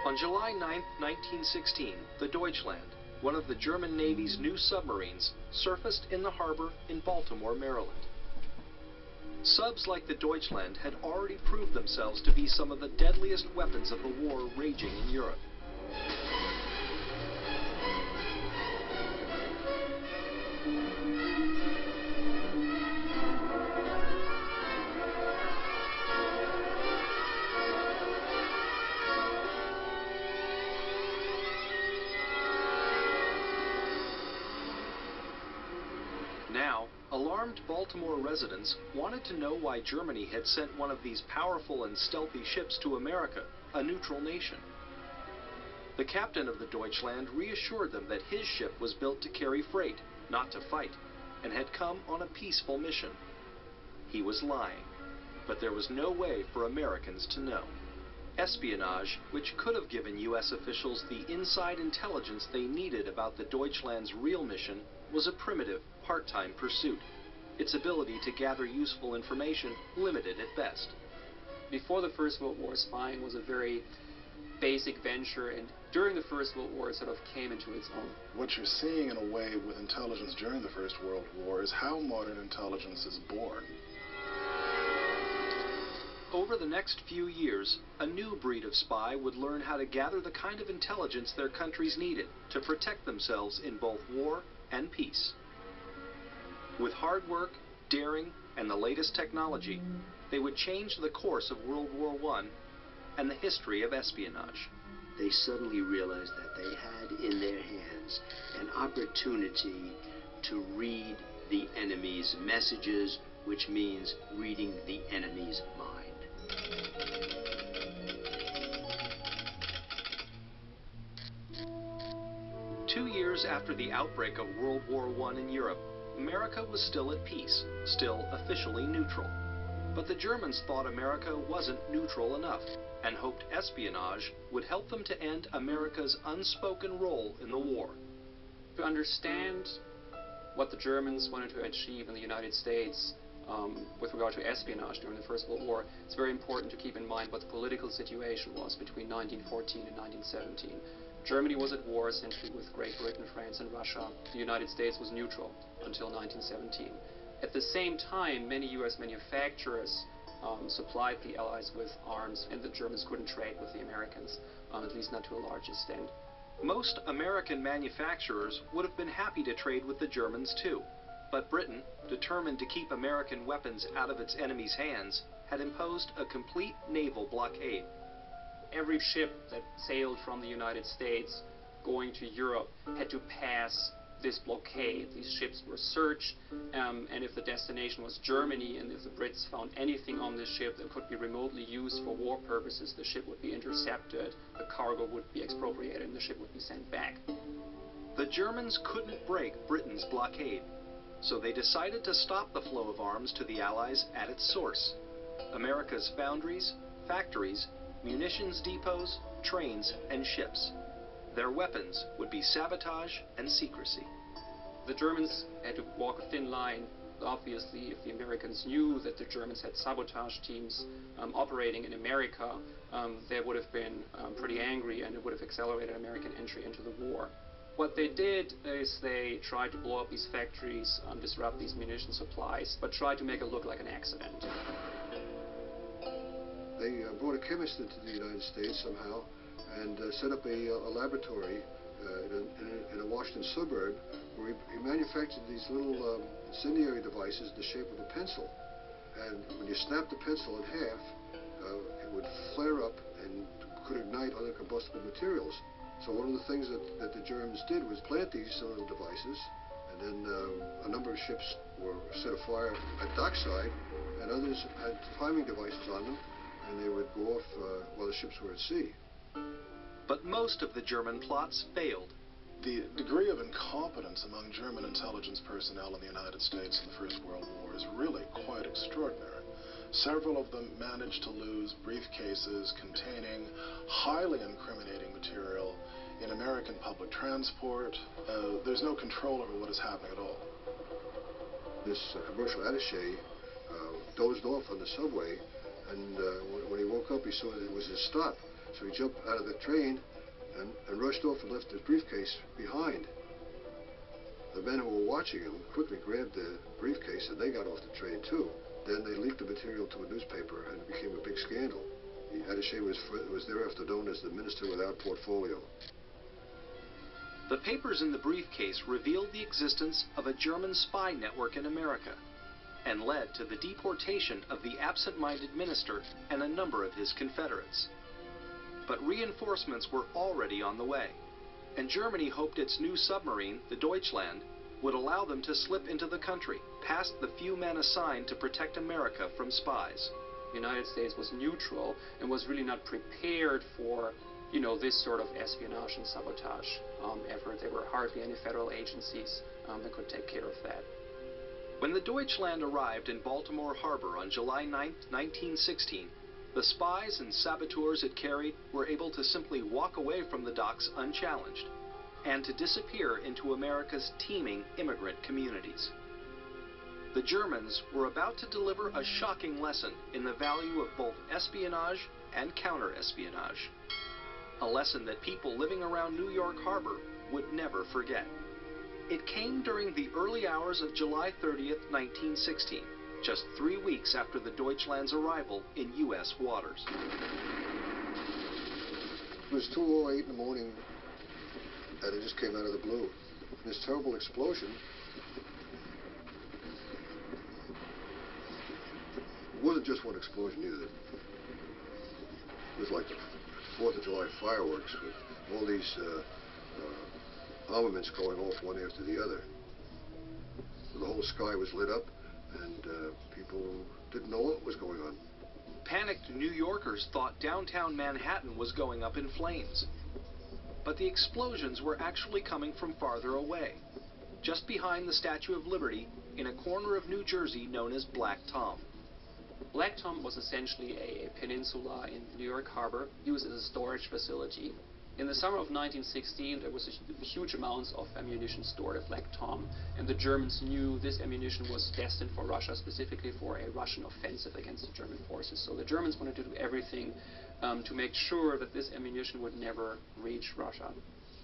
On July 9, 1916, the Deutschland, one of the German Navy's new submarines, surfaced in the harbor in Baltimore, Maryland. Subs like the Deutschland had already proved themselves to be some of the deadliest weapons of the war raging in Europe. Now, alarmed Baltimore residents wanted to know why Germany had sent one of these powerful and stealthy ships to America, a neutral nation. The captain of the Deutschland reassured them that his ship was built to carry freight, not to fight, and had come on a peaceful mission. He was lying, but there was no way for Americans to know. Espionage, which could have given U.S. officials the inside intelligence they needed about the Deutschland's real mission, was a primitive, part-time pursuit. Its ability to gather useful information limited at best. Before the First World War, spying was a very basic venture, and during the First World War it sort of came into its own. What you're seeing in a way with intelligence during the First World War is how modern intelligence is born. Over the next few years, a new breed of spy would learn how to gather the kind of intelligence their countries needed to protect themselves in both war and peace. With hard work, daring, and the latest technology, they would change the course of World War I and the history of espionage. They suddenly realized that they had in their hands an opportunity to read the enemy's messages, which means reading the enemy's mind. 2 years after the outbreak of World War I in Europe, America was still at peace, still officially neutral. But the Germans thought America wasn't neutral enough, and hoped espionage would help them to end America's unspoken role in the war. To understand what the Germans wanted to achieve in the United States with regard to espionage during the First World War, it's very important to keep in mind what the political situation was between 1914 and 1917. Germany was at war essentially with Great Britain, France, and Russia. The United States was neutral until 1917. At the same time, many U.S. manufacturers supplied the Allies with arms, and the Germans couldn't trade with the Americans, at least not to a large extent. Most American manufacturers would have been happy to trade with the Germans too, but Britain, determined to keep American weapons out of its enemies' hands, had imposed a complete naval blockade. Every ship that sailed from the United States going to Europe had to pass this blockade. These ships were searched, and if the destination was Germany, and if the Brits found anything on this ship that could be remotely used for war purposes, the ship would be intercepted, the cargo would be expropriated, and the ship would be sent back. The Germans couldn't break Britain's blockade, so they decided to stop the flow of arms to the Allies at its source: America's foundries, factories, munitions depots, trains, and ships. Their weapons would be sabotage and secrecy. The Germans had to walk a thin line. Obviously, if the Americans knew that the Germans had sabotage teams operating in America, they would have been pretty angry, and it would have accelerated American entry into the war. What they did is they tried to blow up these factories, disrupt these munition supplies, but tried to make it look like an accident. They brought a chemist into the United States somehow and set up a laboratory in a Washington suburb where he manufactured these little incendiary devices in the shape of a pencil. And when you snap the pencil in half, it would flare up and could ignite other combustible materials. So one of the things that the Germans did was plant these little devices, and then a number of ships were set afire at dockside, and others had timing devices on them, and they would go off while the ships were at sea. But most of the German plots failed. The degree of incompetence among German intelligence personnel in the United States in the First World War is really quite extraordinary. Several of them managed to lose briefcases containing highly incriminating material in American public transport. There's no control over what is happening at all. This commercial attaché dozed off on the subway, and when he woke up, he saw that it was his stop. So he jumped out of the train and rushed off and left his briefcase behind. The men who were watching him quickly grabbed the briefcase and they got off the train too. Then they leaked the material to a newspaper and it became a big scandal. The attaché was thereafter known as the Minister Without Portfolio. The papers in the briefcase revealed the existence of a German spy network in America and led to the deportation of the absent-minded minister and a number of his Confederates. But reinforcements were already on the way, and Germany hoped its new submarine, the Deutschland, would allow them to slip into the country, past the few men assigned to protect America from spies. The United States was neutral and was really not prepared for, this sort of espionage and sabotage effort. There were hardly any federal agencies that could take care of that. When the Deutschland arrived in Baltimore Harbor on July 9, 1916, the spies and saboteurs it carried were able to simply walk away from the docks unchallenged and to disappear into America's teeming immigrant communities. The Germans were about to deliver a shocking lesson in the value of both espionage and counter-espionage, a lesson that people living around New York Harbor would never forget. It came during the early hours of July 30th, 1916, just 3 weeks after the Deutschland's arrival in U.S. waters. It was 2:08 in the morning, and it just came out of the blue. This terrible explosion. It wasn't just one explosion either. It was like the 4th of July fireworks with all these armaments going off one after the other. The whole sky was lit up, and people didn't know what was going on. Panicked New Yorkers thought downtown Manhattan was going up in flames. But the explosions were actually coming from farther away, just behind the Statue of Liberty in a corner of New Jersey known as Black Tom. Black Tom was essentially a peninsula in New York Harbor used as a storage facility. In the summer of 1916, there was huge amounts of ammunition stored at Black Tom, and the Germans knew this ammunition was destined for Russia, specifically for a Russian offensive against the German forces. So the Germans wanted to do everything to make sure that this ammunition would never reach Russia.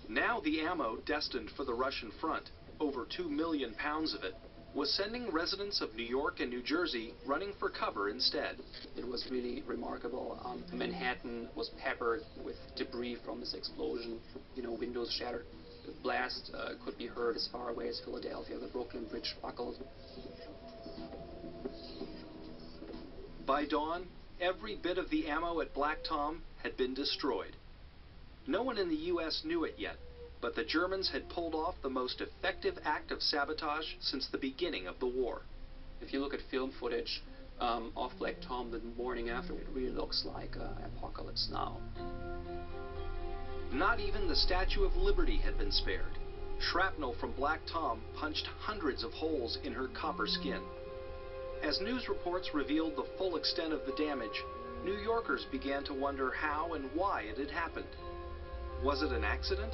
Now the ammo destined for the Russian front, over 2 million pounds of it, was sending residents of New York and New Jersey running for cover instead. It was really remarkable. Manhattan was peppered with debris from this explosion. Windows shattered. The blast could be heard as far away as Philadelphia. The Brooklyn Bridge buckled. By dawn, every bit of the ammo at Black Tom had been destroyed. No one in the U.S. knew it yet, but the Germans had pulled off the most effective act of sabotage since the beginning of the war. If you look at film footage of Black Tom the morning after, it really looks like Apocalypse Now. Not even the Statue of Liberty had been spared. Shrapnel from Black Tom punched hundreds of holes in her copper skin. As news reports revealed the full extent of the damage, New Yorkers began to wonder how and why it had happened. Was it an accident?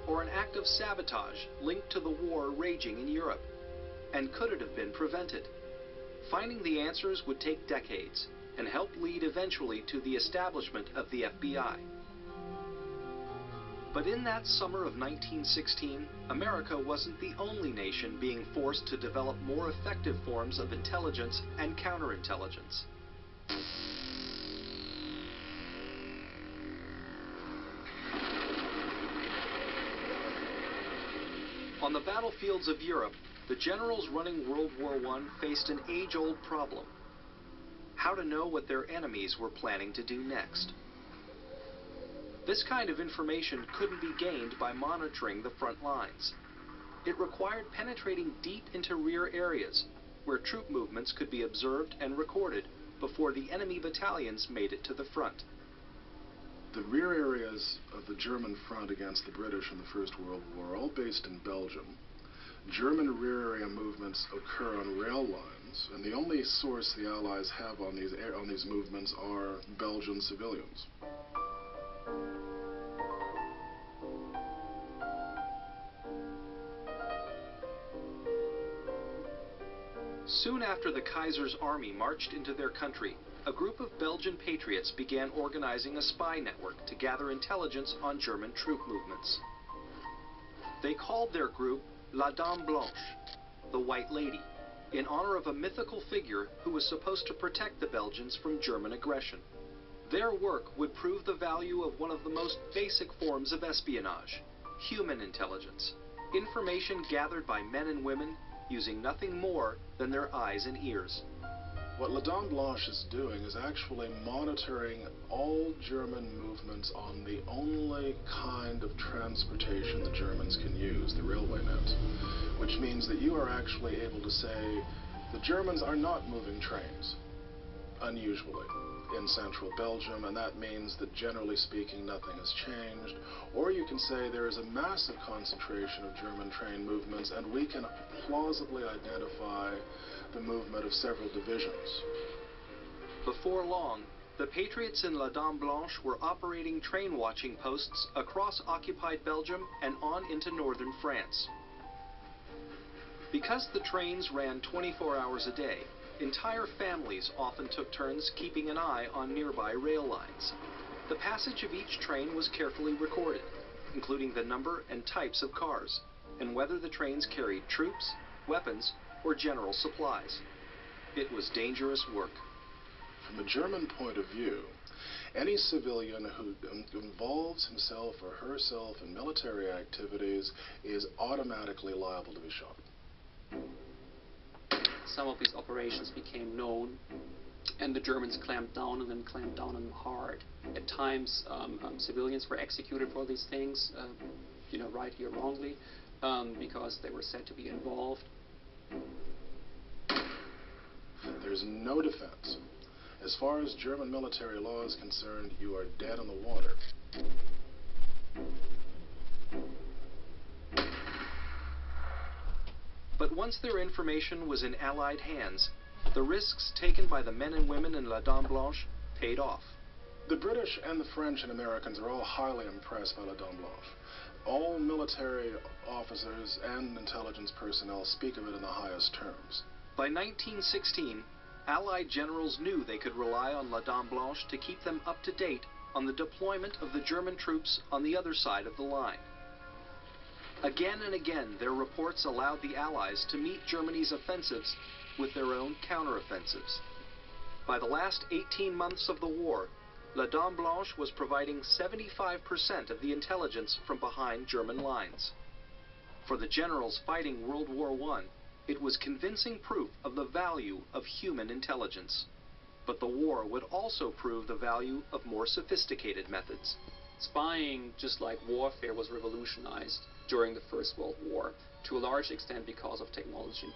Or an act of sabotage linked to the war raging in Europe? And could it have been prevented? Finding the answers would take decades and help lead eventually to the establishment of the FBI. But in that summer of 1916, America wasn't the only nation being forced to develop more effective forms of intelligence and counterintelligence. On the battlefields of Europe, the generals running World War I faced an age-old problem: how to know what their enemies were planning to do next. This kind of information couldn't be gained by monitoring the front lines. It required penetrating deep into rear areas, where troop movements could be observed and recorded before the enemy battalions made it to the front. The rear areas of the German front against the British in the First World War are all based in Belgium. German rear area movements occur on rail lines, and the only source the Allies have on these movements are Belgian civilians. Soon after the Kaiser's army marched into their country, a group of Belgian patriots began organizing a spy network to gather intelligence on German troop movements. They called their group La Dame Blanche, the White Lady, in honor of a mythical figure who was supposed to protect the Belgians from German aggression. Their work would prove the value of one of the most basic forms of espionage, human intelligence, information gathered by men and women using nothing more than their eyes and ears. What La Dame Blanche is doing is actually monitoring all German movements on the only kind of transportation the Germans can use, the railway net, which means that you are actually able to say the Germans are not moving trains, unusually, in central Belgium, and that means that generally speaking nothing has changed. Or you can say there is a massive concentration of German train movements and we can plausibly identify the movement of several divisions. Before long, the patriots in La Dame Blanche were operating train watching posts across occupied Belgium and on into northern France. Because the trains ran 24 hours a day, entire families often took turns keeping an eye on nearby rail lines. The passage of each train was carefully recorded, including the number and types of cars, and whether the trains carried troops, weapons, or general supplies. It was dangerous work. From a German point of view, any civilian who involves himself or herself in military activities is automatically liable to be shot. Some of these operations became known, and the Germans clamped down on them, clamped down on them hard. At times, civilians were executed for these things, rightly or wrongly, because they were said to be involved. There's no defense. As far as German military law is concerned, you are dead in the water. But once their information was in Allied hands, the risks taken by the men and women in La Dame Blanche paid off. The British and the French and Americans are all highly impressed by La Dame Blanche. All military officers and intelligence personnel speak of it in the highest terms. By 1916, Allied generals knew they could rely on La Dame Blanche to keep them up to date on the deployment of the German troops on the other side of the line. Again and again, their reports allowed the Allies to meet Germany's offensives with their own counteroffensives. By the last 18 months of the war, La Dame Blanche was providing 75% of the intelligence from behind German lines. For the generals fighting World War I, it was convincing proof of the value of human intelligence. But the war would also prove the value of more sophisticated methods. Spying, just like warfare, was revolutionized during the First World War, to a large extent because of technology.